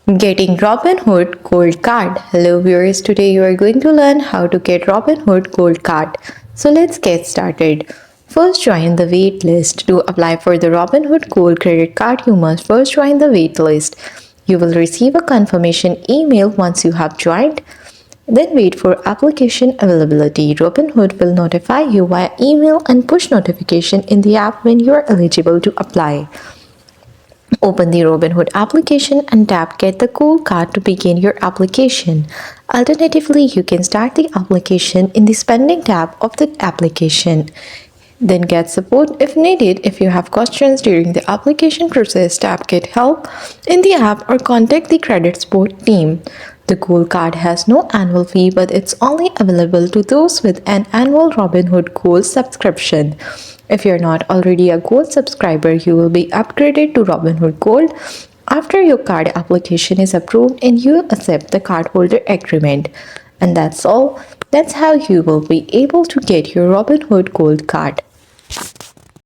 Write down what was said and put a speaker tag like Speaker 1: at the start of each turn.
Speaker 1: Getting Robinhood Gold Card. Hello viewers, today you are going to learn how to get Robinhood Gold Card. So let's get started. First, join the waitlist. To apply for the Robinhood Gold Credit Card, you must first join the waitlist. You will receive a confirmation email once you have joined. Then wait for application availability. Robinhood will notify you via email and push notification in the app when you are eligible to apply. Open the Robinhood application and tap Get the Gold Card to begin your application. Alternatively, you can start the application in the Spending tab of the application. Then get support if needed. If you have questions during the application process, tap Get Help in the app or contact the credit support team. The Gold Card has no annual fee, but it's only available to those with an annual Robinhood Gold subscription. If you're not already a Gold subscriber, you will be upgraded to Robinhood Gold after your card application is approved and you accept the cardholder agreement. And that's all. That's how you will be able to get your Robinhood Gold Card.